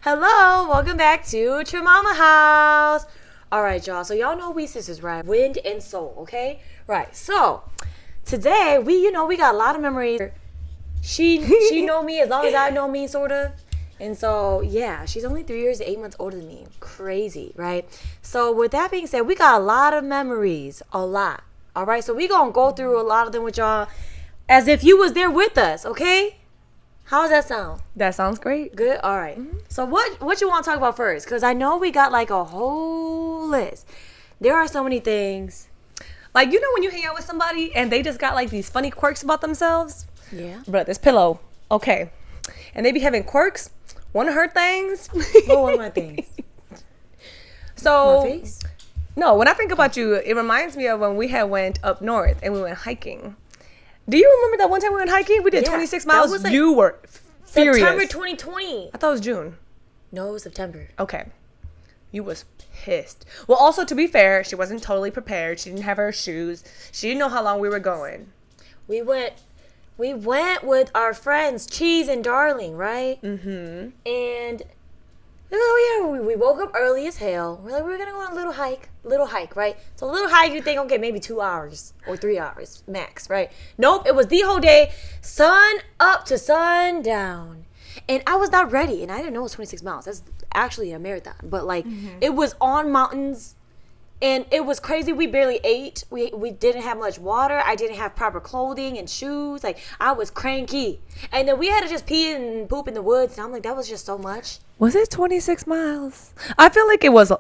Hello, welcome back to True Mama House. All right, y'all. So y'all know we sisters, right? Wind and soul, okay? Right. So today we got a lot of memories. She know me as long as I know me, sort of. And so yeah, she's only 3 years and 8 months older than me. Crazy, right? So with that being said, we got a lot of memories, a lot. All right. So we gonna go through a lot of them with y'all, as if you was there with us, okay? How does that sound? That sounds great. Good? All right. Mm-hmm. So what you want to talk about first? Because I know we got like a whole list. There are so many things. Like, you know when you hang out with somebody and they just got like these funny quirks about themselves? Yeah. Bruh, this pillow. Okay. And they be having quirks. One of her things. What one of my things? So, my face? No, when I think about you, it reminds me of when we had went up north and we went hiking. Do you remember that one time we went hiking? We did 26 miles. Was like you were furious. September 2020. I thought it was June. No, it was September. Okay. You was pissed. Well, also, to be fair, she wasn't totally prepared. She didn't have her shoes. She didn't know how long we were going. We went with our friends, Cheese and Darling, right? Mm-hmm. And we woke up early as hell. We're like, we're going to go on a little hike, right? So a little hike, you think, okay, maybe 2 hours or 3 hours max, right? Nope, it was the whole day, sun up to sundown. And I was not ready, and I didn't know it was 26 miles. That's actually a marathon. But, like, It was on mountains, and it was crazy. We barely ate. We didn't have much water. I didn't have proper clothing and shoes. Like, I was cranky. And then we had to just pee and poop in the woods, and I'm like, that was just so much. Was it 26 miles? I feel like it was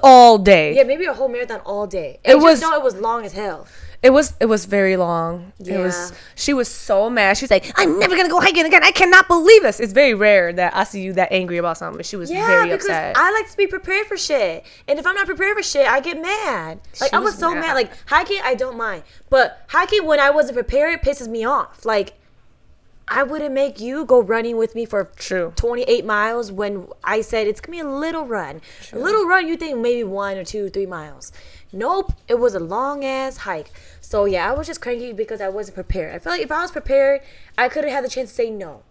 all day. Yeah, maybe a whole marathon all day. It was long as hell. It was very long. Yeah. She was so mad. She's like, I'm never gonna go hiking again. I cannot believe this. It's very rare that I see you that angry about something, but she was very upset. I like to be prepared for shit. And if I'm not prepared for shit, I get mad. Like, I was so mad. Like, hiking, I don't mind. But hiking when I wasn't prepared pisses me off. Like, I wouldn't make you go running with me for 28 miles when I said it's going to be a little run. True. A little run, you think maybe 1 or 2, 3 miles. Nope. It was a long-ass hike. So, yeah, I was just cranky because I wasn't prepared. I feel like if I was prepared, I could have had the chance to say no.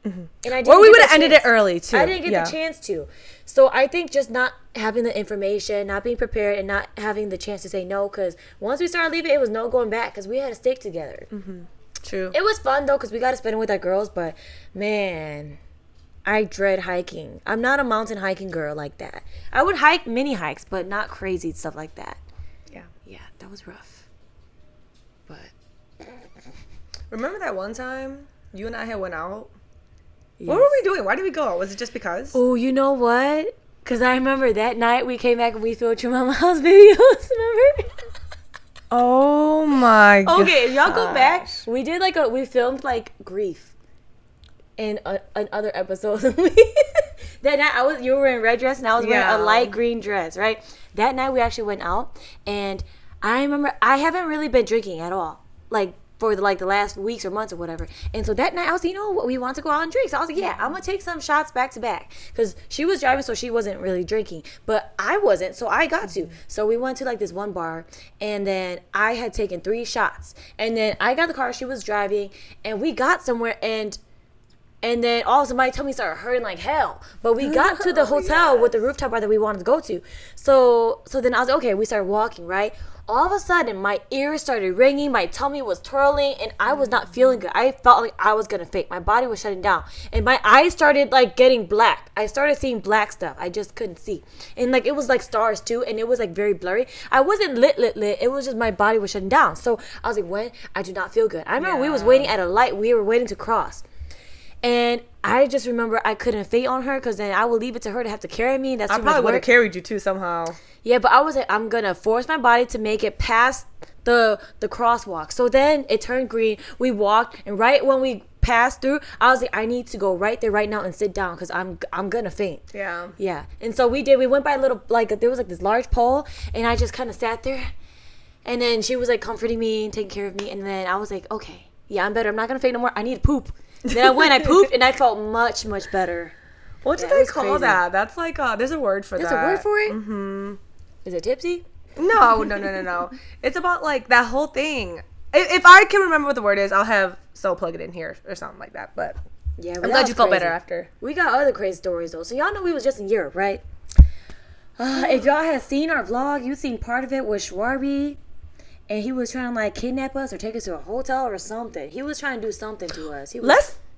Mm-hmm. And I didn't. Or we would have ended it early, too. I didn't get the chance to. So, I think just not having the information, not being prepared, and not having the chance to say no, because once we started leaving, it was no going back because we had to stick together. Mm-hmm. True. It was fun, though, because we got to spend it with our girls, but, man, I dread hiking. I'm not a mountain hiking girl like that. I would hike mini hikes, but not crazy stuff like that. Yeah. Yeah, that was rough. But. Remember that one time you and I had went out? Yes. What were we doing? Why did we go? Was it just because? Oh, you know what? Because I remember that night we came back and we filmed True Mama House videos, remember? Oh my god. Okay, if y'all go back, we filmed like grief in other episodes. That night you were in a red dress and I was wearing a light green dress, right? That night we actually went out, and I remember I haven't really been drinking at all, like for the last weeks or months or whatever. And so that night I was, we want to go out and drink. So I was like, yeah, I'm gonna take some shots back to back, because she was driving, so she wasn't really drinking, but I wasn't, so I got to. So we went to like this one bar, and then I had taken 3 shots, and then I got the car, she was driving, and we got somewhere, and then all of a sudden my tummy started hurting like hell. But we got to the hotel with the rooftop bar that we wanted to go to. So then I was like, okay, we started walking, right? All of a sudden, my ears started ringing, my tummy was twirling, and I was not feeling good. I felt like I was going to faint. My body was shutting down, and my eyes started, like, getting black. I started seeing black stuff. I just couldn't see. And, like, it was, like, stars, too, and it was, like, very blurry. I wasn't lit. It was just my body was shutting down. So I was like, when? I do not feel good. I remember we was waiting at a light. We were waiting to cross. And I just remember I couldn't faint on her, because then I would leave it to her to have to carry me. That's I probably would have carried you too somehow. Yeah, but I was like, I'm gonna force my body to make it past the crosswalk. So then it turned green. We walked, and right when we passed through, I was like, I need to go right there right now and sit down, because I'm gonna faint. Yeah. And so we did. We went by a little, like, there was like this large pole, and I just kind of sat there, and then she was like comforting me and taking care of me, and then I was like, okay, yeah, I'm better. I'm not gonna faint no more. I need to poop. Then I pooped, and I felt much, much better. What do they call that? That's like, there's a word for that. There's a word for it? Mm-hmm. Is it tipsy? No. It's about, like, that whole thing. If I can remember what the word is, I'll have So plug it in here or something like that. But Yeah, I'm glad you felt better after. We got other crazy stories though. So y'all know we was just in Europe, right? If y'all had seen our vlog, you seen part of it with Schwarby, and he was trying to like kidnap us or take us to a hotel or something. He was trying to do something to us.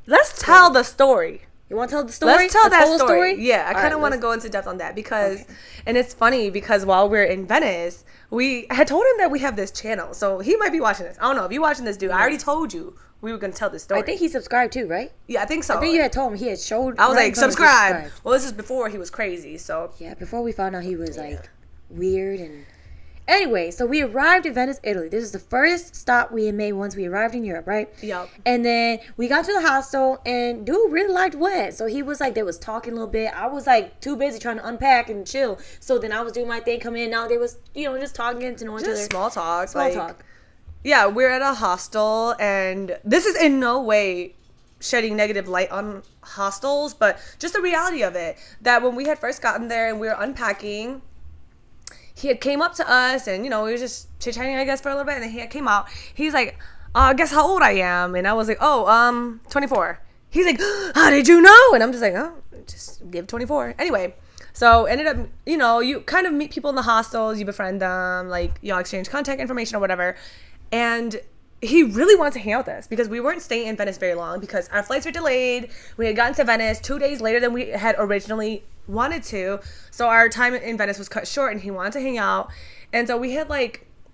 Let's tell the story. You want to tell the story? Let's tell that story. Yeah, I kind of right, want to go into depth on that because, and it's funny because while we're in Venice, we had told him that we have this channel. So he might be watching this. I don't know. If you're watching this, dude, I already told you we were going to tell this story. I think he subscribed too, right? Yeah, I think so. I think you had told him. He had showed. I was like, subscribe. Well, this is before he was crazy, so. Yeah, before we found out he was like weird and. Anyway, so we arrived in Venice, Italy. This is the first stop we had made once we arrived in Europe, right? Yep. And then we got to the hostel, and dude really liked wet. So he was like, they was talking a little bit. I was like too busy trying to unpack and chill. So then I was doing my thing, coming in. Now they was, just talking, getting to know each other. Just small talk. Small talk. Yeah, we're at a hostel, and this is in no way shedding negative light on hostels, but just the reality of it. That when we had first gotten there and we were unpacking, he had came up to us and, we were just chit-chatting, I guess, for a little bit. And then he had came out. He's like, guess how old I am? And I was like, 24. He's like, how did you know? And I'm just like, just give 24. Anyway, so ended up, you kind of meet people in the hostels. You befriend them. Like, y'all exchange contact information or whatever. And he really wanted to hang out with us because we weren't staying in Venice very long because our flights were delayed. We had gotten to Venice 2 days later than we had originally wanted to, so our time in Venice was cut short and he wanted to hang out. And so we had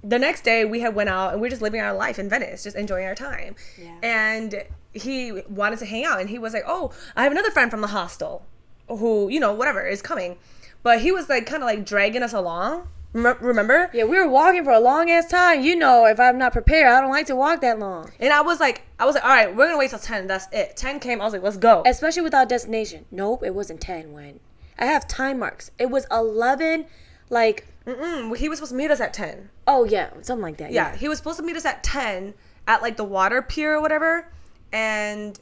the next day we had went out and we were just living our life in Venice, just enjoying our time. And he wanted to hang out and he was like, I have another friend from the hostel who whatever is coming, but he was kind of dragging us along. Remember? Yeah, we were walking for a long ass time. If I'm not prepared, I don't like to walk that long. And I was like, all right, we're gonna wait till 10. That's it. 10 came. I was like, let's go. Especially without destination. Nope, it wasn't 10 when. I have time marks. It was 11, He was supposed to meet us at 10. Oh, yeah. Something like that. Yeah. He was supposed to meet us at 10 at, the water pier or whatever. And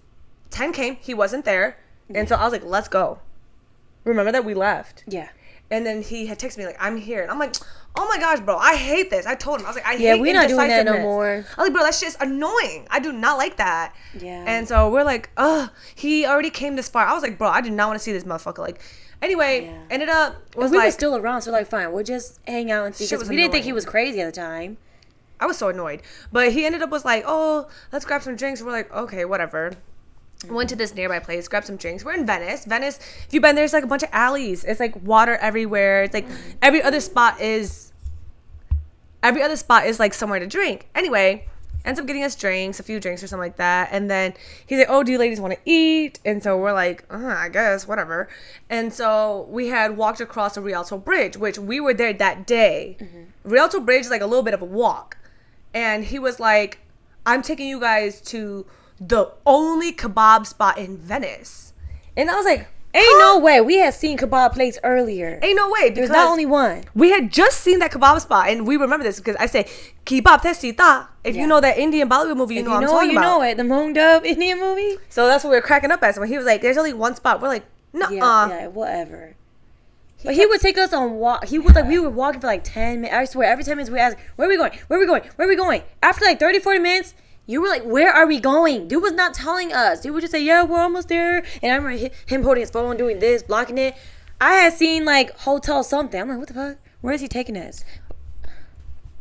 10 came. He wasn't there. And so I was like, let's go. Remember that we left. Yeah. And then he had texted me, I'm here. And I'm like, oh, my gosh, bro. I hate this. I told him. I was like, I hate indecisiveness. Yeah, we're not doing that no more. I was like, bro, that shit's annoying. I do not like that. Yeah. And so we're like, he already came this far. I was like, bro, I do not want to see this motherfucker. Anyway, ended up we were still around, so fine, we'll just hang out and see. Because we didn't think he was crazy at the time. I was so annoyed, but he ended up was like, let's grab some drinks. We're like, okay, whatever. Went to this nearby place, grabbed some drinks. We're in Venice. Venice, if you've been there, it's a bunch of alleys. It's water everywhere. It's every other spot is somewhere to drink. Anyway, ends up getting us drinks, a few drinks or something like that. And then he's like, do you ladies want to eat? And so we're like, I guess, whatever. And so we had walked across the Rialto Bridge, which we were there that day. Rialto Bridge is a little bit of a walk. And he was like, I'm taking you guys to the only kebab spot in Venice. And I was like, ain't no way. We had seen kebab plates earlier. Ain't no way. There's not only one. We had just seen that kebab spot, and we remember this because I say, kebab tesita. If you know that Indian Bollywood movie, you know what I'm talking about. You know it. The Moon Dove Indian movie. So that's what we were cracking up at. So when he was like, there's only one spot, we're like, no. Yeah, whatever. But he would take us on walk. He would we were walking for 10 minutes. I swear, every 10 minutes we asked, where are we going? Where are we going? Where are we going? After 30, 40 minutes, you were like, where are we going? Dude was not telling us. Dude would just say, yeah, we're almost there. And I remember him holding his phone, doing this, blocking it. I had seen hotel something. I'm like, what the fuck? Where is he taking us?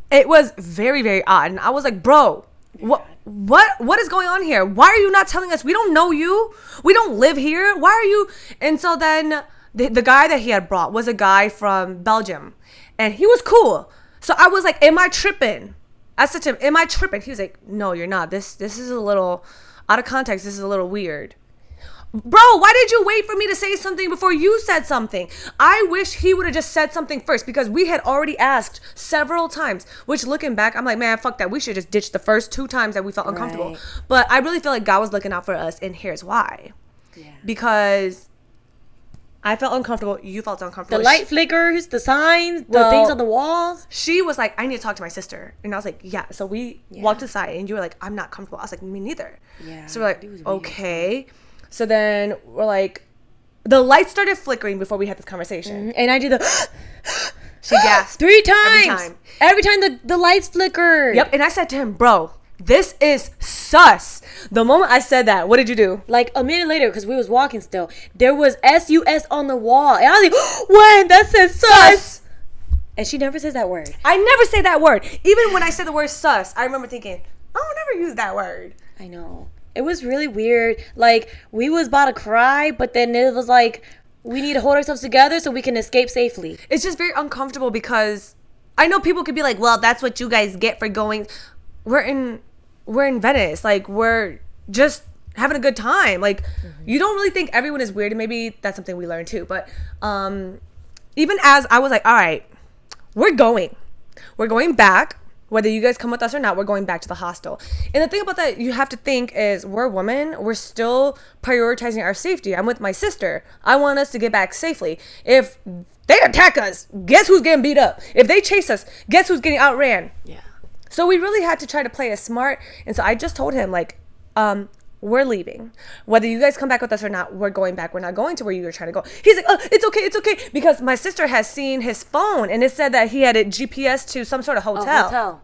It was very, very odd. And I was like, bro, what is going on here? Why are you not telling us? We don't know you. We don't live here. Why are you? And so then the guy that he had brought was a guy from Belgium. And he was cool. So I was like, am I tripping? I said to him, am I tripping? He was like, no, you're not. This is a little out of context. This is a little weird. Bro, why did you wait for me to say something before you said something? I wish he would have just said something first because we had already asked several times, which looking back, I'm like, man, fuck that. We should just ditch the first 2 times that we felt uncomfortable. Right. But I really feel like God was looking out for us, and here's why. Yeah. Because I felt uncomfortable. You felt uncomfortable. The light flickers, the signs, the things on the walls. She was like, I need to talk to my sister. And I was like, yeah. So we walked aside and you were like, I'm not comfortable. I was like, me neither. Yeah. So we're like, okay. So then we're like, the lights started flickering before we had this conversation. And I did the... She gasped. 3 times. Every time the lights flickered. Yep. And I said to him, bro, this is sus. The moment I said that, what did you do? Like a minute later, because we was walking still, there was SUS on the wall. And I was like, when? That says sus. And she never says that word. I never say that word. Even when I said the word sus, I remember thinking, I don't ever use that word. I know. It was really weird. Like, we was about to cry, but then it was like, we need to hold ourselves together so we can escape safely. It's just very uncomfortable because I know people could be like, well, that's what you guys get for going. We're in Venice. Like, we're just having a good time. Like, you don't really think everyone is weird. And maybe that's something we learned too. But even as I was like, all right, we're going back. Whether you guys come with us or not, we're going back to the hostel. And the thing about that you have to think is we're women. We're still prioritizing our safety. I'm with my sister. I want us to get back safely. If they attack us, guess who's getting beat up? If they chase us, guess who's getting outran? Yeah. So we really had to try to play it smart. And so I just told him, like, we're leaving. Whether you guys come back with us or not, we're going back. We're not going to where you were trying to go. He's like, oh, it's okay. Because my sister has seen his phone and it said that he had it GPS to some sort of hotel. A hotel.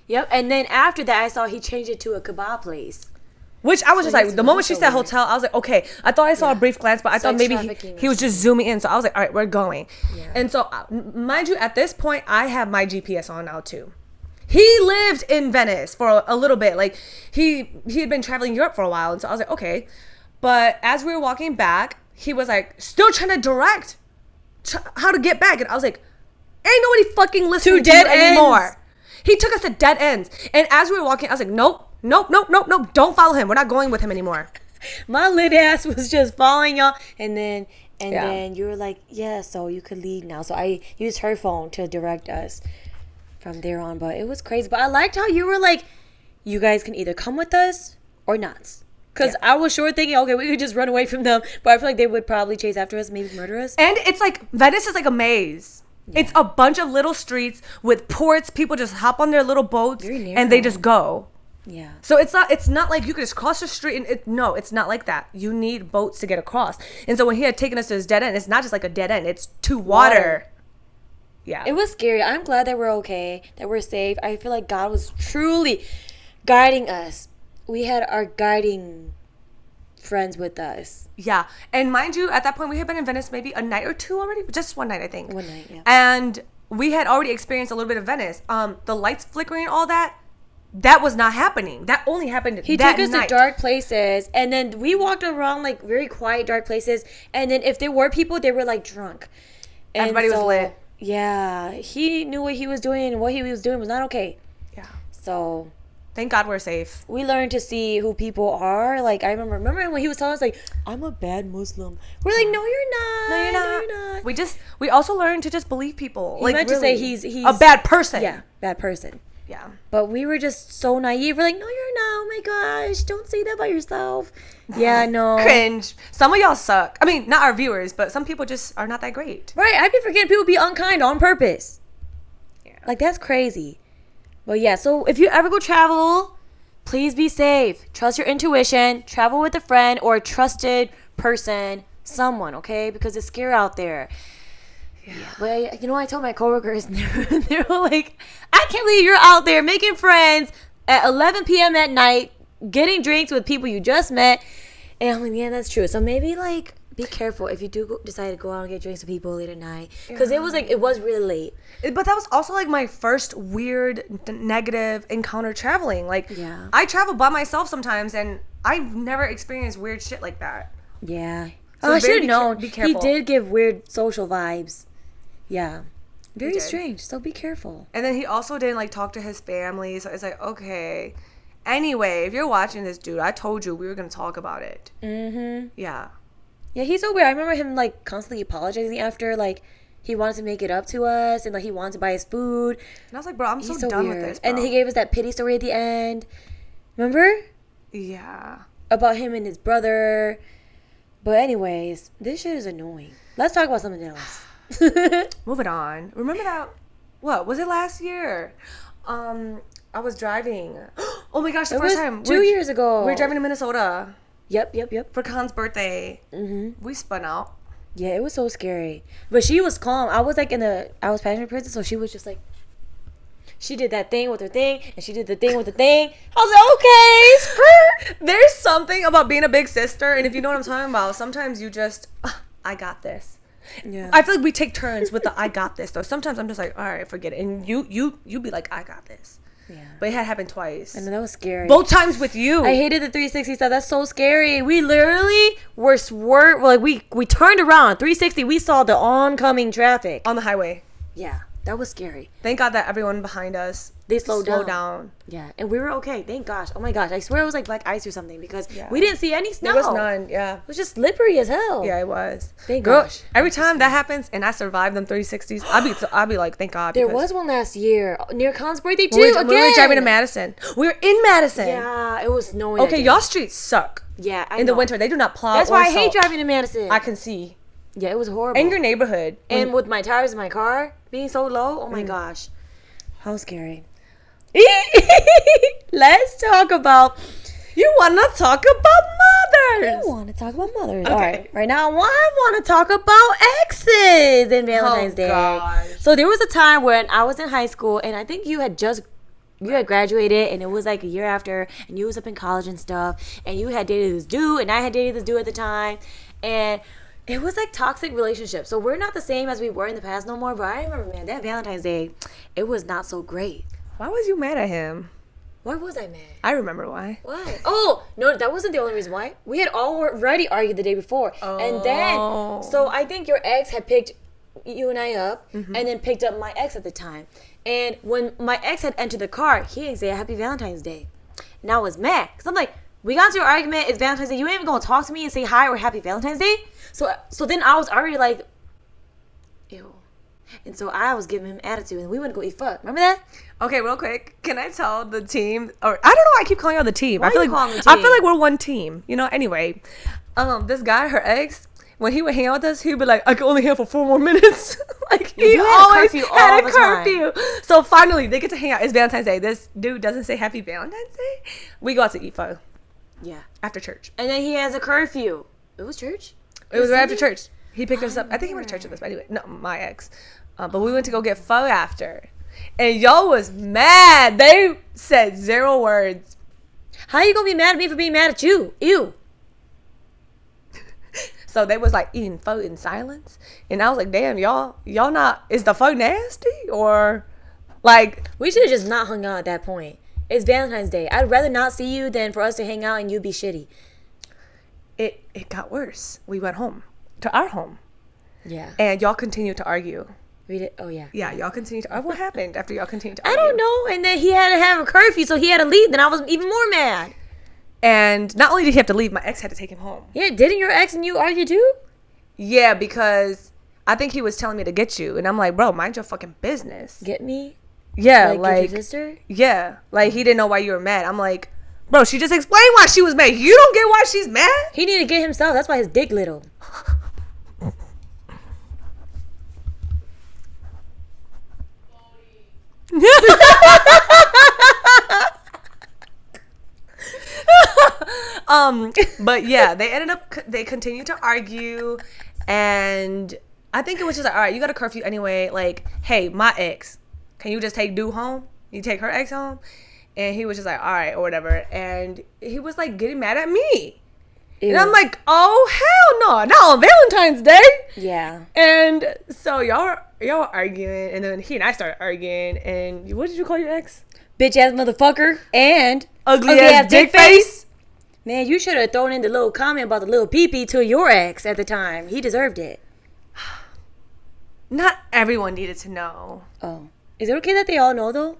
Yep. And then after that, I saw he changed it to a kebab place. Which I was just like, the moment she said hotel, I was like, okay. I thought I saw a brief glance, but I thought maybe he was just zooming in. So I was like, all right, we're going. Yeah. And so, mind you, at this point, I have my GPS on now too. He lived in Venice for a little bit. Like, he had been traveling Europe for a while. And so I was like, okay. But as we were walking back, he was like, still trying to direct how to get back. And I was like, ain't nobody fucking listening to you anymore. He took us to dead ends. And as we were walking, I was like, nope. Don't follow him. We're not going with him anymore. My lit ass was just following y'all. And then you were like, yeah, so you could leave now. So I used her phone to direct us from there on. But it was crazy. But I liked how you were like, you guys can either come with us or not. Because I was sure thinking, okay, we could just run away from them. But I feel like they would probably chase after us, maybe murder us. And it's like, Venice is like a maze. Yeah. It's a bunch of little streets with ports. People just hop on their little boats and they just go. Yeah. So it's not like you could just cross the street and it's not like that. You need boats to get across. And so when he had taken us to his dead end, it's not just like a dead end. It's to water. Yeah. It was scary. I'm glad that we're okay, that we're safe. I feel like God was truly guiding us. We had our guiding friends with us. Yeah. And mind you, at that point, we had been in Venice maybe a night or two already. Just one night, I think. One night, yeah. And we had already experienced a little bit of Venice. The lights flickering, all that was not happening. That only happened He that took us night. to dark places, and then we walked around like very quiet, dark places. And then if there were people, they were like drunk. And everybody was lit. Yeah. He knew what he was doing, and what he was doing was not okay. Yeah. So thank God we're safe. We learned to see who people are. Like, I remember when he was telling us, like, I'm a bad Muslim. We're like, no, you're not. No, you're not. We also learned to just believe people. He meant to say he's a bad person. Yeah, bad person. Yeah. But we were just so naive. We're like, no, you're not. Oh my gosh, don't say that about yourself. Yeah, no. Cringe. Some of y'all suck. I mean, not our viewers, but some people just are not that great. Right. I be forgetting people be unkind on purpose. Yeah. Like, that's crazy. But yeah, so if you ever go travel, please be safe. Trust your intuition. Travel with a friend or a trusted person, someone, okay? Because it's scary out there. Yeah. But you know, I told my coworkers, and they were like, I can't believe you're out there making friends at 11 p.m. at night, getting drinks with people you just met. And I'm like, yeah, that's true. So maybe, like, be careful if you do decide to go out and get drinks with people late at night. Because it was really late. But that was also, like, my first weird negative encounter traveling. Like, yeah. I travel by myself sometimes, and I've never experienced weird shit like that. Yeah. So I should have known. Be careful. He did give weird social vibes. Yeah. Very strange. So be careful. And then he also didn't, like, talk to his family. So it's like, okay. Anyway, if you're watching this, dude, I told you we were going to talk about it. Mm-hmm. Yeah. Yeah, he's so weird. I remember him, like, constantly apologizing after, like, he wanted to make it up to us and, like, he wanted to buy us food. And I was like, bro, I'm so done with this, bro. And then he gave us that pity story at the end. Remember? Yeah. About him and his brother. But anyways, this shit is annoying. Let's talk about something else. Moving on. Remember that? What was it last year? I was driving. Oh my gosh, the first time 2 years ago. We were driving to Minnesota. Yep. For Khan's birthday. Mm-hmm. We spun out. Yeah, it was so scary. But she was calm. I was like I was passenger prison, so she was just like. she did that thing with her thing, and she did the thing with the thing. I was like, okay, There's something about being a big sister, and if you know what I'm talking about, sometimes you just, I got this. Yeah. I feel like we take turns with the I got this, though. Sometimes I'm just like, all right, forget it. And you be like, I got this. Yeah. But it had happened twice. And that was scary. Both times with you. I hated the 360 stuff. That's so scary. We literally we turned around 360. We saw the oncoming traffic On the highway. Yeah, that was scary. Thank God that everyone behind us They slowed down. Yeah, and we were okay. Thank gosh. Oh my gosh, I swear it was like black ice or something because Yeah. we didn't see any snow. There was none, yeah. It was just slippery as hell. Yeah, it was. Thank Girl, gosh. every time that happens and I survive them 360s, I'll be like, thank God. There because was one last year near Con's birthday too. we again. were driving to Madison. We were in Madison. Yeah, it was snowing. Okay, again. y'all streets suck. Yeah, I in the know. winter, they do not plow. That's or why I hate salt. driving to Madison. I can see. Yeah, it was horrible. In your neighborhood. And with my tires in my car being so low, oh my gosh, how scary. Let's talk about. You want to talk about mothers. I want to talk about mothers. Okay. All right, right now I want to talk about exes and Valentine's Day. Gosh. So there was a time when I was in high school, and I think you had graduated, and it was like a year after, and you was up in college and stuff, and you had dated this dude, and I had dated this dude at the time, and it was like toxic relationship. So we're not the same as we were in the past no more. But I remember, man, that Valentine's Day, it was not so great. Why was you mad at him? Why was I mad? I remember why. Why? Oh, no, that wasn't the only reason why. We had already argued the day before. And then, so I think your ex had picked you and I up and then picked up my ex at the time. And when my ex had entered the car, he didn't say Happy Valentine's Day. And I was mad. Because I'm like, we got into an argument. It's Valentine's Day. You ain't even going to talk to me and say hi or Happy Valentine's Day? So then I was already like, ew. And so I was giving him attitude, and we went to go eat pho. Remember that? Okay, real quick, can I tell the team? Or I don't know why I keep calling y'all the team. Why I feel you like calling the I team? feel like we're one team. You know. Anyway, this guy, her ex, when he would hang out with us, he'd be like, "I can only hang out for 4 more minutes." Like he You had a always curfew had all a the time. curfew. So finally, they get to hang out. It's Valentine's Day. This dude doesn't say Happy Valentine's Day. We go out to eat pho Yeah. after church. And then he has a curfew. It was church? It was right after Sunday? church. He picked us up. I think he went to church with us, but anyway, no, my ex. But we went to go get pho after. And y'all was mad. They said 0 words. How you gonna be mad at me for being mad at you? Ew. So they was like eating pho in silence. And I was like, damn, y'all not, is the pho nasty? Or like, We should have just not hung out at that point. It's Valentine's Day. I'd rather not see you than for us to hang out and you be shitty. it got worse. We went home to our home. Yeah. And y'all continued to argue. We did. Oh, yeah. Yeah, y'all continued to argue. What happened after y'all continued to I argue? don't know. And then he had to have a curfew, so he had to leave. Then I was even more mad. And not only did he have to leave, my ex had to take him home. Yeah, didn't your ex and you argue too? Yeah, because I think he was telling me to get you. And I'm like, bro, mind your fucking business. Get me? Yeah, Get like, your sister? yeah. Like, he didn't know why you were mad. I'm like, bro, she just explained why she was mad. You don't get why she's mad? He needed to get himself. That's why his dick little. But yeah, they continued to argue, and I think it was just like, all right, you got a curfew anyway. Like, hey, my ex, can you just take dude home? You take her ex home? And he was just like, all right, or whatever. And he was like getting mad at me. Ew. And I'm like, oh hell no, not on Valentine's Day. Yeah. And so y'all were arguing, and then he and I started arguing. And what did you call your ex? Bitch ass motherfucker and Ugly ass dick face. Man, you should have thrown in the little comment about the little pee-pee to your ex at the time. He deserved it. Not everyone needed to know. Oh. Is it okay that they all know, though?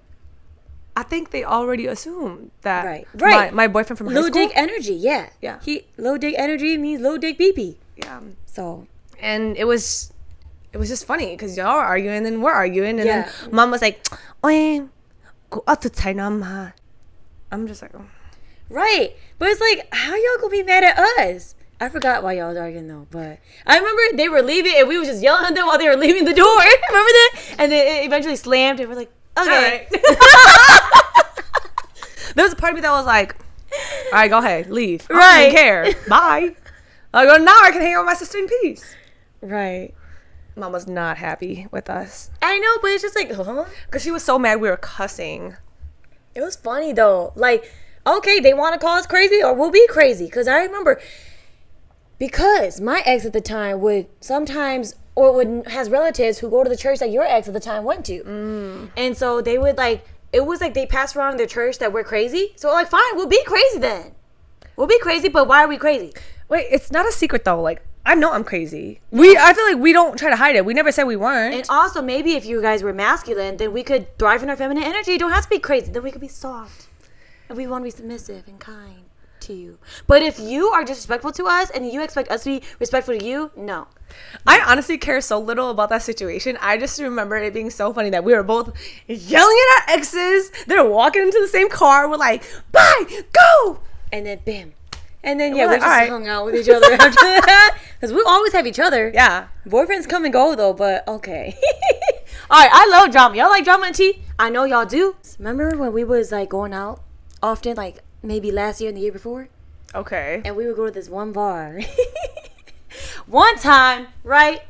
I think they already assumed that Right. my boyfriend from high Low school. dick energy, yeah. Yeah. Low dick energy means low dick pee-pee. Yeah. So. And it was just funny because y'all were arguing and then we're arguing. And Yeah. then mom was like, "Oi, go out to China." I'm just like, oh. Right. But it's like, how y'all gonna be mad at us? I forgot why y'all was arguing though, but I remember they were leaving and we was just yelling at them while they were leaving the door. Remember that? And then it eventually slammed and we're like, okay. There was a part of me that was like, all right, go ahead, leave. I Right. don't even care. Bye. I go, now I can hang out with my sister in peace. Right. Mom was not happy with us. I know, but it's just like, huh? Because she was so mad we were cussing. It was funny though. Like, okay, they want to call us crazy or we'll be crazy. Because I remember, because my ex at the time would sometimes, has relatives who go to the church that your ex at the time went to. And so they would like, it was like they passed around in their church that we're crazy. So like, fine, we'll be crazy then. We'll be crazy, but why are we crazy? Wait, it's not a secret though. Like, I know I'm crazy. I feel like we don't try to hide it. We never said we weren't. And also, maybe if you guys were masculine, then we could thrive in our feminine energy. You don't have to be crazy. Then we could be soft. And we want to be submissive and kind to you. But if you are disrespectful to us and you expect us to be respectful to you, no. I honestly care so little about that situation. I just remember it being so funny that we were both yelling at our exes. They're walking into the same car. We're like, bye, go. And then, bam. And then, yeah, we just hung out with each other after that. Because we always have each other. Yeah. Boyfriends come and go, though, but okay. All right, I love drama. Y'all like drama and tea? I know y'all do. Remember when we was, like, going out often, like, maybe last year and the year before? Okay. And we would go to this one bar. One time, right?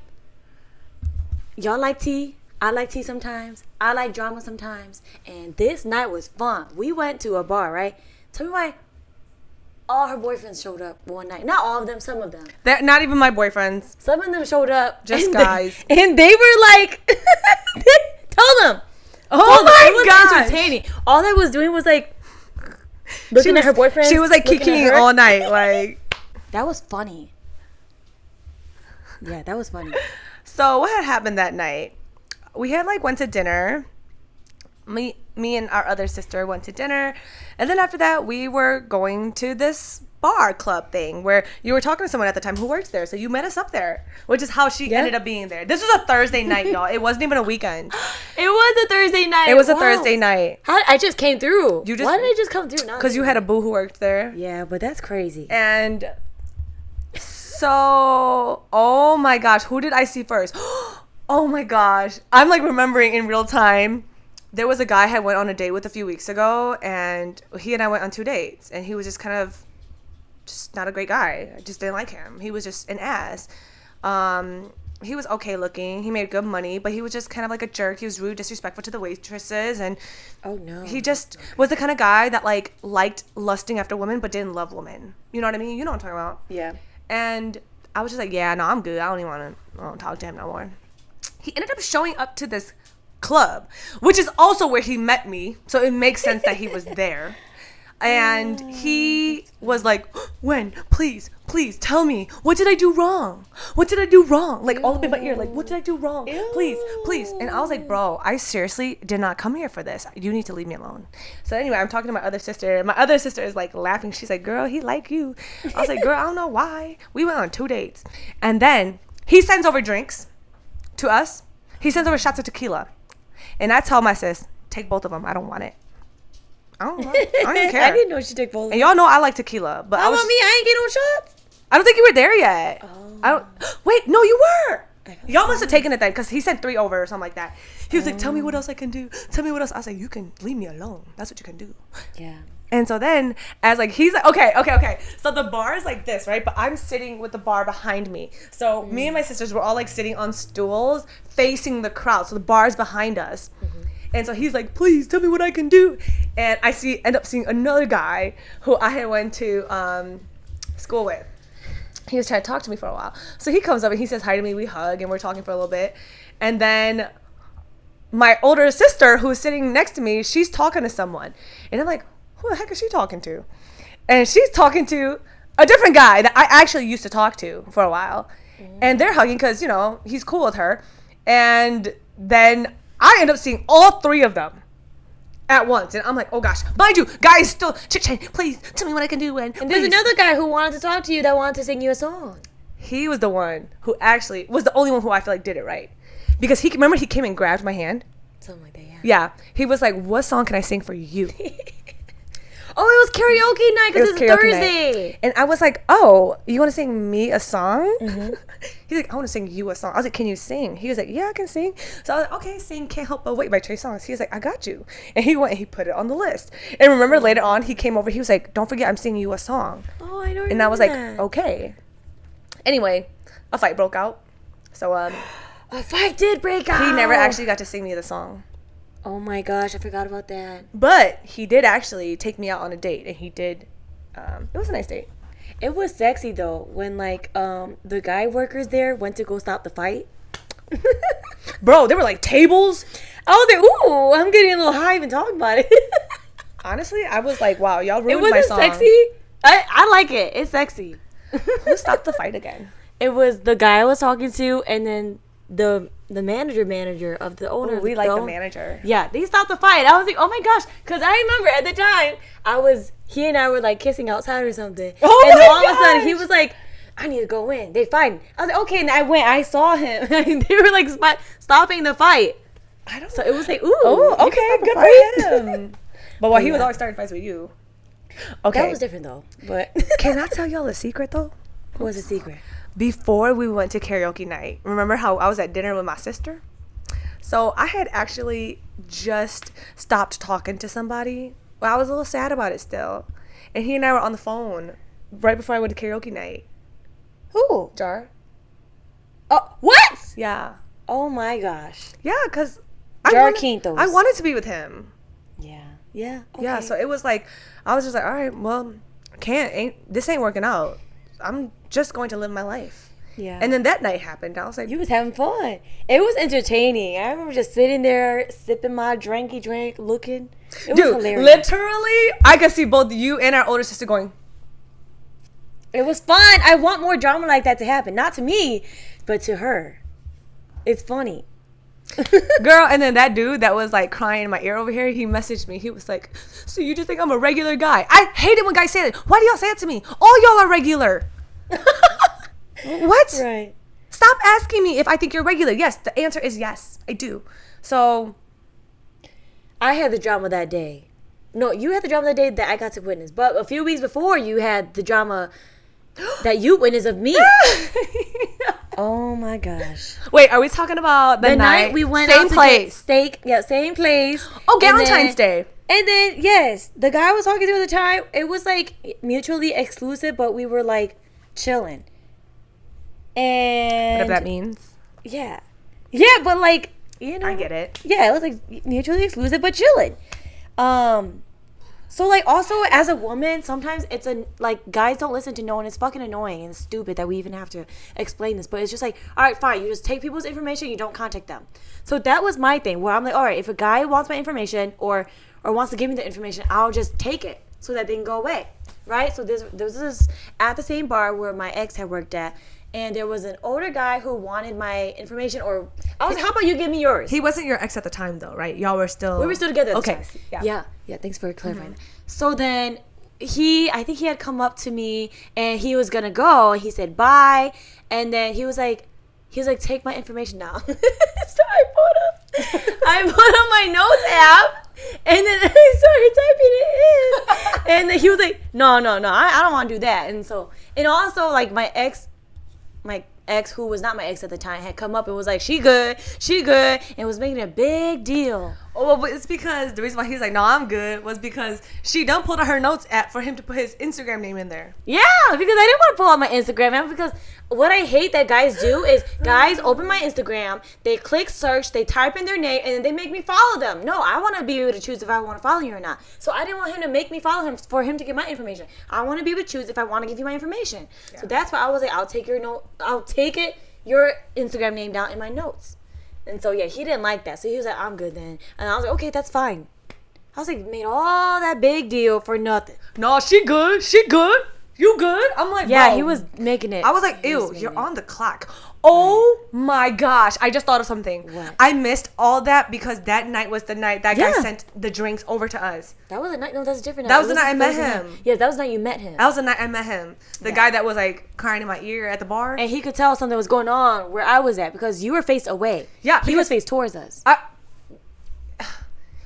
Y'all like tea? I like tea sometimes. I like drama sometimes. And this night was fun. We went to a bar, right? Tell me why all her boyfriends showed up one night. Not all of them, some of them. They're not even my boyfriends. Some of them showed up. Just guys. And they were like, tell them. Oh my God. It was entertaining. All I was doing was like, looking at her boyfriend. She was like kicking all night. Like, that was funny. Yeah, that was funny. So what had happened that night? We had like went to dinner. Me and our other sister went to dinner, and then after that we were going to this bar club thing where you were talking to someone at the time who works there, so you met us up there, which is how she ended up being there. This was a Thursday night, y'all. It wasn't even a weekend. It was a Thursday night. It was a Thursday night. I just came through. Why did I just come through? Because you had a boo who worked there. Yeah, but that's crazy. And so, oh my gosh, who did I see first? Oh my gosh, I'm like remembering in real time. There was a guy I went on a date with a few weeks ago, and he and I went on 2 dates, and he was just kind of just not a great guy. I just didn't like him. He was just an ass. He was okay looking. He made good money, but he was just kind of like a jerk. He was rude, disrespectful to the waitresses, and he just was the kind of guy that like liked lusting after women but didn't love women. You know what I mean? You know what I'm talking about? Yeah. And I was just like, yeah, no, I'm good. I don't even want to talk to him no more. He ended up showing up to this club, which is also where he met me, so it makes sense that he was there. And he was like, when? Please tell me, what did I do wrong? Like, all up in my ear, like, what did I do wrong? Please. And I was like, bro, I seriously did not come here for this. You need to leave me alone. So anyway, I'm talking to my other sister, and my other sister is like laughing. She's like, girl, he like you. I was like, girl, I don't know why. We went on 2 dates, and then he sends over drinks to us. He sends over shots of tequila. And I tell my sis, take both of them. I don't want it. I don't even care. I didn't know she took both. And y'all know I like tequila, but I ain't get no shots. I don't think you were there yet. Oh. Wait, no, you were. Y'all must have taken it then, because he sent 3 over or something like that. He was like, tell me what else I can do. Tell me what else. I was like, you can leave me alone. That's what you can do. Yeah. And so then, as like, he's like, okay. So the bar is like this, right? But I'm sitting with the bar behind me. So me and my sisters were all like sitting on stools facing the crowd. So the bar's behind us. Mm-hmm. And so he's like, please tell me what I can do. And I end up seeing another guy who I had went to school with. He was trying to talk to me for a while. So he comes up and he says hi to me. We hug and we're talking for a little bit. And then my older sister, who's sitting next to me, she's talking to someone. And I'm like, who the heck is she talking to? And she's talking to a different guy that I actually used to talk to for a while. And they're hugging because, you know, he's cool with her. And then I end up seeing all 3 of them at once. And I'm like, oh gosh, mind you, guys still chit-chatting. Please tell me what I can do. And there's another guy who wanted to talk to you that wanted to sing you a song. He was the one who actually was the only one who I feel like did it right. Because he came and grabbed my hand. Something like that, yeah. Yeah. He was like, what song can I sing for you? Oh, it was karaoke night because it's Thursday. Night. And I was like, oh, you want to sing me a song? Mm-hmm. He's like, I want to sing you a song. I was like, can you sing? He was like, yeah, I can sing. So I was like, okay, sing Can't Help But Wait by Trey Songz. He was like, I got you. And he went and he put it on the list. And remember later on, he came over. He was like, don't forget I'm singing you a song. Oh, I know. And I was like, okay. Anyway, a fight broke out. So A fight did break out. He never actually got to sing me the song. Oh my gosh, I forgot about that. But he did actually take me out on a date, and he did. It was a nice date. It was sexy though when like the guy workers there went to go stop the fight. Bro, there were like tables. I was like, ooh, I'm getting a little high even talking about it. Honestly, I was like, wow, y'all ruined my song. It wasn't sexy. I like it. It's sexy. Who stopped the fight again? It was the guy I was talking to, and then the manager of the owner. Ooh, we like the manager. Yeah, they stopped the fight. I was like, oh my gosh, because I remember at the time he and I were like kissing outside or something. Oh and my all gosh. of a sudden he was like, I need to go in. They fighting. I was like, okay, and I went. I saw him. They were like stopping the fight. I don't. So it was like, ooh, oh, okay, good for him. But while he was always starting fights with you. Okay, that was different though. But can I tell y'all a secret though? What was the secret? Before we went to karaoke night, remember how I was at dinner with my sister? So I had actually just stopped talking to somebody. Well, I was a little sad about it still. And he and I were on the phone right before I went to karaoke night. Who? Jar. Oh, what? Yeah. Oh my gosh. Yeah, because Jar Quintos. I wanted to be with him. Yeah. Yeah. Okay. Yeah, so it was like, I was just like, all right, well, this ain't working out. I'm just going to live my life. Yeah. And then that night happened. I was like, you was having fun. It was entertaining. I remember just sitting there sipping my drinky drink, looking. It was hilarious. Literally, I could see both you and our older sister going. It was fun. I want more drama like that to happen. Not to me, but to her. It's funny. Girl, and then that dude that was like crying in my ear over here, he messaged me. He was like, so you just think I'm a regular guy? I hate it when guys say that. Why do y'all say it to me? All y'all are regular. What? Right. Stop asking me if I think you're regular. Yes, the answer is yes, I do. So I had the drama that day. No, you had the drama that day that I got to witness. But a few weeks before, you had the drama that you witnessed of me. Oh my gosh. Wait, are we talking about the night we went same out to place? get steak? Yeah, same place. Oh, Valentine's Day. And then, yes, the guy I was talking to at the time, it was like mutually exclusive, but we were like chilling. And Whatever that means. Yeah. Yeah, but like, you know. I get it. Yeah, it was like mutually exclusive, but chilling. So like also as a woman, sometimes it's like guys don't listen to no one. It's fucking annoying and stupid that we even have to explain this. But it's just like, all right, fine. You just take people's information. You don't contact them. So that was my thing where I'm like, all right, if a guy wants my information or wants to give me the information, I'll just take it so that they can go away, right? So there was this at the same bar where my ex had worked at. And there was an older guy who wanted my information, or I was like, how about you give me yours? He wasn't your ex at the time, though, right? Y'all were still... We were still together at the time. Yeah, thanks for clarifying that. So then I think he had come up to me, and he was going to go, and he said bye, and then he was like, take my information now. So I put up my notes app, and then I started typing it in. And then he was like, no, I don't want to do that. And also, like, my ex who was not my ex at the time had come up and was like, she good, and was making a big deal. Oh, well, but it's because the reason why he's like, no, I'm good, was because she done pulled out her notes app for him to put his Instagram name in there. Yeah, because I didn't want to pull out my Instagram app, because what I hate that guys do is guys open my Instagram, they click search, they type in their name, and then they make me follow them. No, I want to be able to choose if I want to follow you or not. So I didn't want him to make me follow him for him to get my information. I want to be able to choose if I want to give you my information. Yeah. So that's why I was like, I'll take your Instagram name down in my notes. And so, yeah, he didn't like that. So he was like, I'm good then. And I was like, okay, that's fine. I was like, made all that big deal for nothing. No, she good. You good? I'm like, yeah, bro. he was making it. I was like, ew, you're on the clock. Oh my gosh. I just thought of something. What? I missed all that because that night was the night that guy sent the drinks over to us. That was the night. No, that's a different night. That was the night I met him. Yeah, that was the night you met him. That was the night I met him. The guy that was like crying in my ear at the bar. And he could tell something was going on where I was at because you were faced away. Yeah. He was faced towards us.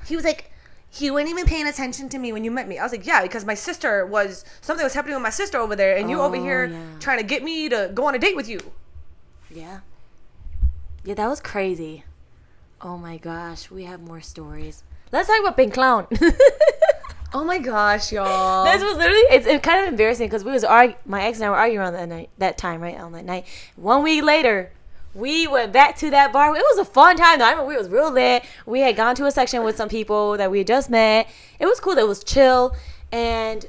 He was like, you weren't even paying attention to me when you met me. I was like, yeah, because something was happening with my sister over there, and you over here trying to get me to go on a date with you. Yeah. Yeah, that was crazy. Oh my gosh, we have more stories. Let's talk about Pink Clown. Oh my gosh, y'all. This was literally, it's kind of embarrassing because my ex and I were arguing on that time, right? On that night. 1 week later, we went back to that bar. It was a fun time though. I remember we was real lit. We had gone to a section with some people that we had just met. It was cool. It was chill. And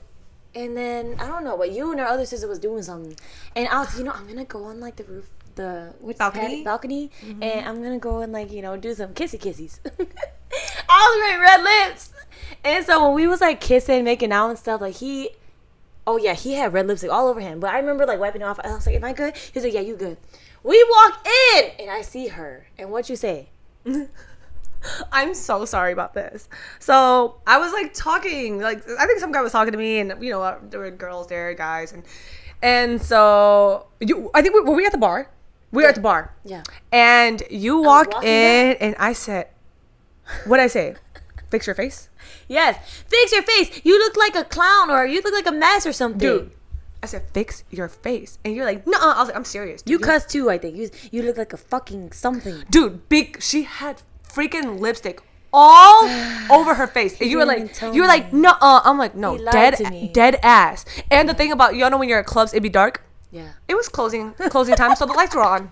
then I don't know, but you and our other sister was doing something. And I was, I'm gonna go on like the roof, the balcony, and I'm gonna go and like, do some kissies. I was wearing red lips. And so when we was like kissing, making out and stuff, like he had red lipstick all over him. But I remember like wiping it off. I was like, am I good? He was like, yeah, you good. We walk in and I see her. And what you say? I'm so sorry about this. So I was like talking, like I think some guy was talking to me, and there were girls there, guys, and so I think were we at the bar? We were at the bar. Yeah. And you walk in, and I said, what did I say? Fix your face? Yes. Fix your face. You look like a clown, or you look like a mess or something. Dude, I said, fix your face. And you're like, no. I was like, I'm serious. You cussed too, I think. You look like a fucking something. Dude, she had freaking lipstick all over her face. And you were like, no. I'm like, no, dead ass. And the thing about, when you're at clubs, it'd be dark. Yeah. It was closing time, so the lights were on.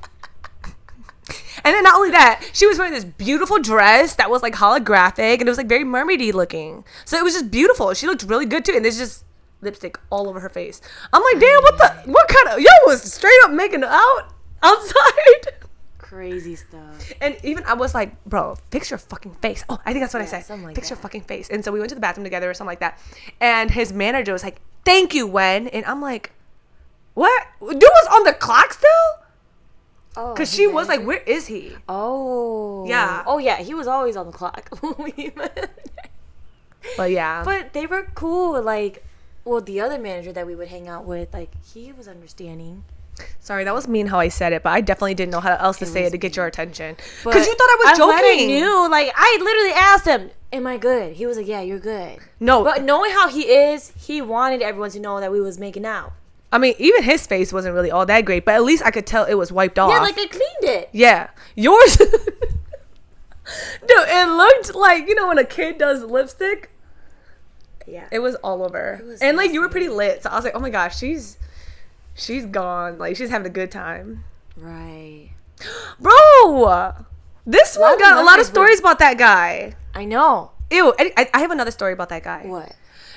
And then not only that, she was wearing this beautiful dress that was like holographic, and it was like very mermaidy looking. So it was just beautiful. She looked really good too, and there's just lipstick all over her face. I'm like, damn, what kind of, was straight up making out outside. Crazy stuff. And even I was like, bro, fix your fucking face. Oh, I think that's what I said. Like fix your fucking face. And so we went to the bathroom together or something like that. And his manager was like, thank you, Wen. And I'm like, what? Dude was on the clock still? Oh, because she was like, where is he? Oh. Yeah. Oh, yeah. He was always on the clock. But yeah. But they were cool. Like, well, the other manager that we would hang out with, like, he was understanding. Sorry, that was mean how I said it, but I definitely didn't know how else to say it to get your attention. Because you thought I was joking. I knew. Like, I literally asked him, am I good? He was like, yeah, you're good. No. But knowing how he is, he wanted everyone to know that we was making out. I mean, even his face wasn't really all that great, but at least I could tell it was wiped off. Yeah, like I cleaned it. Yeah. Yours... Dude, it looked like, when a kid does lipstick. Yeah. It was all over. And like, you were pretty lit. So I was like, oh my gosh, she's gone. Like, she's having a good time. Right. Bro, this one got a lot of stories about that guy. I know. Ew, I have another story about that guy. What?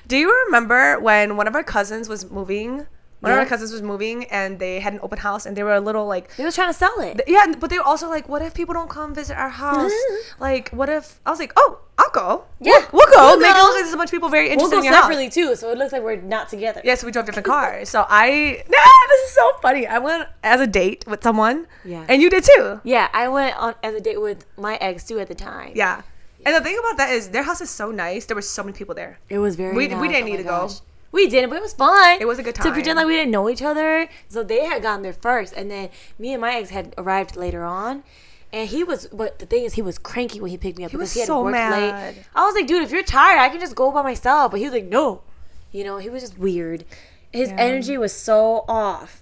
Do you remember when one of our cousins was moving? And they had an open house, and they were a little like... They were trying to sell it. Yeah, but they were also like, what if people don't come visit our house? Like, what if... I was like, oh, I'll go. Yeah. We'll go. Make it look like there's a bunch of people very interested in your house. We'll go separately, too, so it looks like we're not together. Yeah, so we drove different cars. So this is so funny. I went as a date with someone. Yeah. And you did, too. Yeah, I went on as a date with my ex, too, at the time. Yeah. And the thing about that is their house is so nice. There were so many people there. It was very nice. We didn't need to go. We didn't, but it was fun. It was a good time. To pretend like we didn't know each other. So they had gotten there first. And then me and my ex had arrived later on. And but the thing is, he was cranky when he picked me up. Because he had so worked mad. late. I was like, dude, if you're tired, I can just go by myself. But he was like, no. He was just weird. His energy was so off.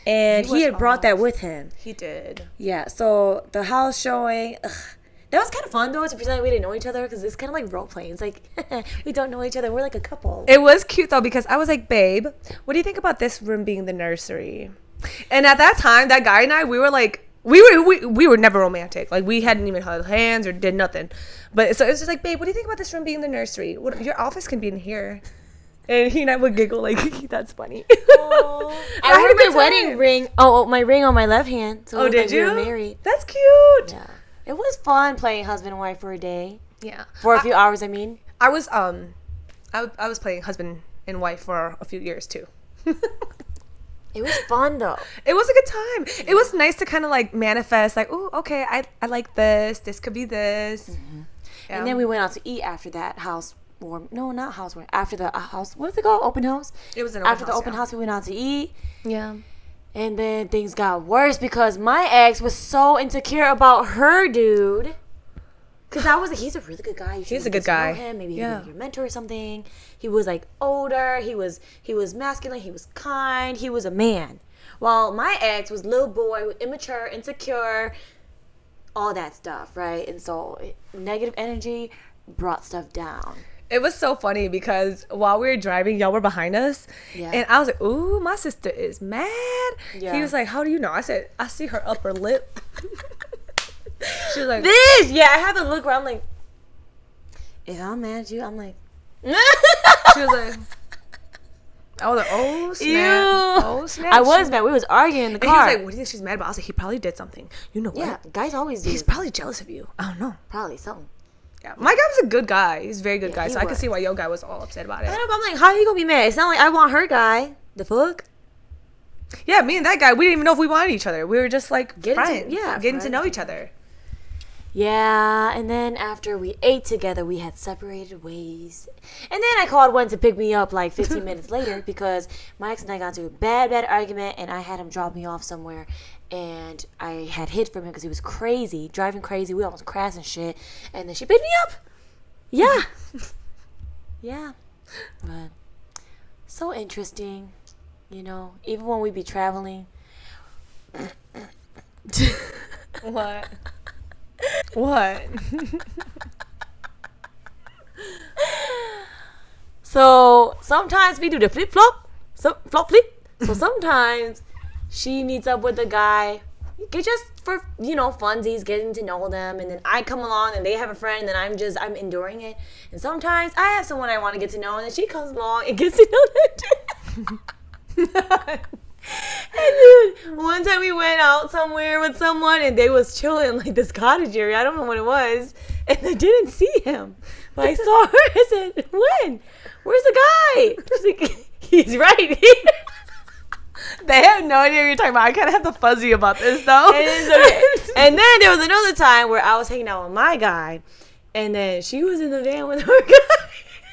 And he had brought that with him. He did. Yeah, so the house showing... That was kind of fun, though, to pretend like we didn't know each other, because it's kind of like role-playing. It's like, we don't know each other. We're like a couple. It was cute, though, because I was like, babe, what do you think about this room being the nursery? And at that time, that guy and I, we were like, we were never romantic. Like, we hadn't even held hands or did nothing. But so it was just like, babe, what do you think about this room being the nursery? Your office can be in here. And he and I would giggle like, that's funny. I remember my wedding ring. Oh, my ring on my left hand. So did you? We were married. That's cute. Yeah. It was fun playing husband and wife for a day. Yeah. For a few hours, I mean. I was playing husband and wife for a few years too. It was fun though. It was a good time. Yeah. It was nice to kind of like manifest like, oh, okay, I like this. This could be this. Mm-hmm. Yeah. And then we went out to eat after that housewarming. No, not housewarming. After the house. What is it called? Open house? It was an open house. After the open house, we went out to eat. Yeah. And then things got worse because my ex was so insecure about her dude. Because I was like, he's a really good guy. He's a good guy. Him. Maybe he'd be your mentor or something. He was like older. He was masculine. He was kind. He was a man. While my ex was little boy, immature, insecure, all that stuff, right? And so negative energy brought stuff down. It was so funny because while we were driving, y'all were behind us. Yeah. And I was like, ooh, my sister is mad. Yeah. He was like, how do you know? I said, I see her upper lip. She was like, this. Yeah, I had to look around like, if I'm mad at you, I'm like, she was like, I was like, oh snap, ew. oh snap. I was mad. We was arguing in the And car. he was like, what do you think she's mad about? I was like, he probably did something. You know what? Yeah, guys always do. He's probably jealous of you. I don't know. probably something. Yeah, my guy was a good guy. He's a very good guy. he So I can was. see why your guy was all upset about it. I know, but I'm like, how are you gonna be mad? It's not like I want her guy. The fuck? Yeah, me and that guy, we didn't even know if we wanted each other. We were just like friends. Getting to friends. know each other. Yeah, and then after we ate together, we had separated ways. And then I called one to pick me up like 15 minutes later because my ex and I got into a bad argument, and I had him drop me off somewhere. And I had hid from him because he was crazy, driving crazy. We almost crashed and shit. And then she picked me up. Yeah. Yeah. But so interesting, you know, even when we be traveling. What? What? So sometimes we do the flip flop, flop flip. So sometimes she meets up with a guy, get just for funsies, getting to know them, and then I come along and they have a friend, and then I'm enduring it. And sometimes I have someone I want to get to know, and then she comes along and gets to know them too. And dude, one time we went out somewhere with someone and they was chilling in like this cottage area. I don't know what it was. And I didn't see him. But I saw her. I said, when? Where's the guy? She's like, he's right here. They have no idea what you're talking about. I kind of have the fuzzy about this though. And then there was another time where I was hanging out with my guy. And then she was in the van with her guy.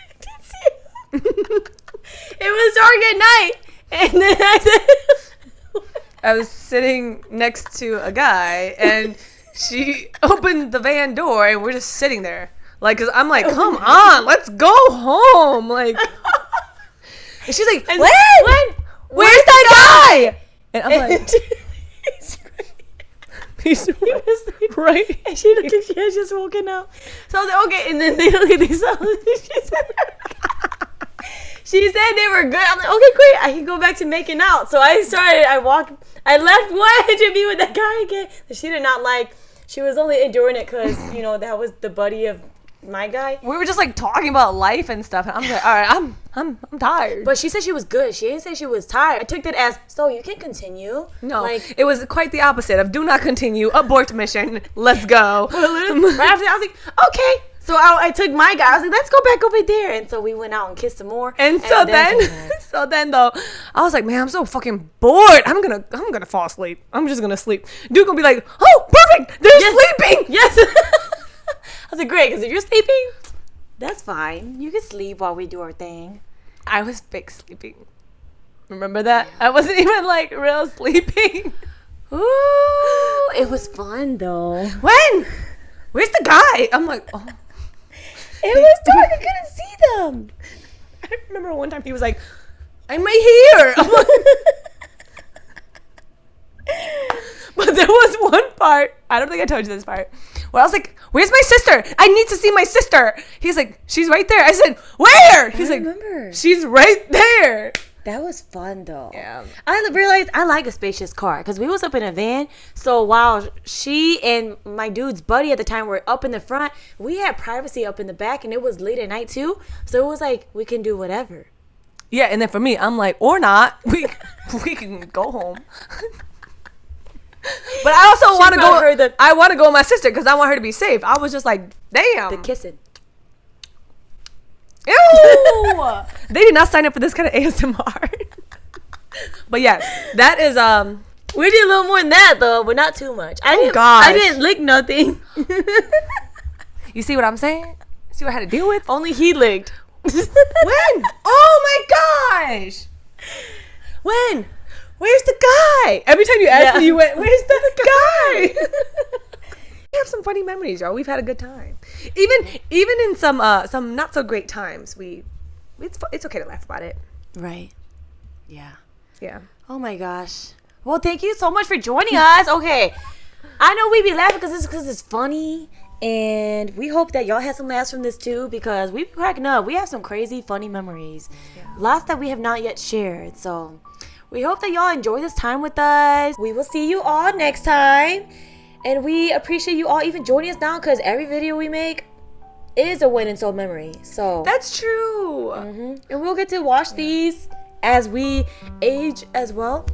I didn't see him. It was dark at night. And then I was sitting next to a guy, and she opened the van door, and we're just sitting there. Like, cause I'm like, come on, let's go home. Like, and she's like, when? Where's that guy? And I'm like, he's right. And she looked like she had just woken up. So I was like, okay. And then they look at these. She said they were good. I'm like, okay, great. I can go back to making out. So I left one to be with that guy again. She did not like. She was only enduring it because, that was the buddy of my guy. We were just like talking about life and stuff. And I'm like, all right, I'm tired. But she said she was good. She didn't say she was tired. I took that as, so you can continue. No, it was quite the opposite of do not continue, abort mission, let's go. Right after that, I was like, okay. So I took my guy. I was like, let's go back over there. And so we went out and kissed some more. And so then though, I was like, man, I'm so fucking bored. I'm gonna fall asleep. I'm just gonna sleep. Dude gonna be like, oh, perfect. They're sleeping. Yes. I was like, great, because if you're sleeping, that's fine. You can sleep while we do our thing. I was fake sleeping. Remember that? Yeah. I wasn't even like real sleeping. Ooh, it was fun though. When? Where's the guy? I'm like, oh. It was dark. I couldn't see them. I remember one time he was like, I'm right here. I'm like, but there was one part, I don't think I told you this part, where I was like, where's my sister? I need to see my sister. He's like, she's right there. I said, where? He's like, remember. She's right there. That was fun though. Yeah. I realized I like a spacious car because we was up in a van. So while she and my dude's buddy at the time were up in the front, we had privacy up in the back, and it was late at night too. So it was like we can do whatever. Yeah, and then for me, I'm like, or not, we can go home. But I also want to go. I want to go with my sister because I want her to be safe. I was just like, damn. The kissing. Ew! They did not sign up for this kind of ASMR. But yes, that is we did a little more than that though, but not too much. I didn't lick nothing. You see what I'm saying? See what I had to deal with? Only he licked. When? Oh my gosh! When? Where's the guy? Every time you ask me, you went, where's the guy? We have some funny memories, y'all. We've had a good time. Even in some not so great times, it's okay to laugh about it. Right. Yeah. Yeah. Oh my gosh. Well, thank you so much for joining us. Okay. I know we be laughing because it's funny, and we hope that y'all had some laughs from this too, because we be cracking up. We have some crazy funny memories. Yeah. Lots that we have not yet shared. So we hope that y'all enjoy this time with us. We will see you all next time. And we appreciate you all even joining us now, because every video we make is a win in soul memory. So that's true. And we'll get to watch these as we age as well.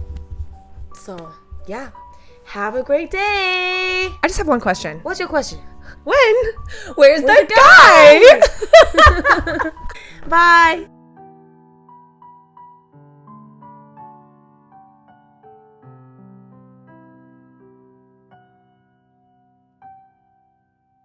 So yeah, have a great day. I just have one question. What's your question? Where's the guy? Bye.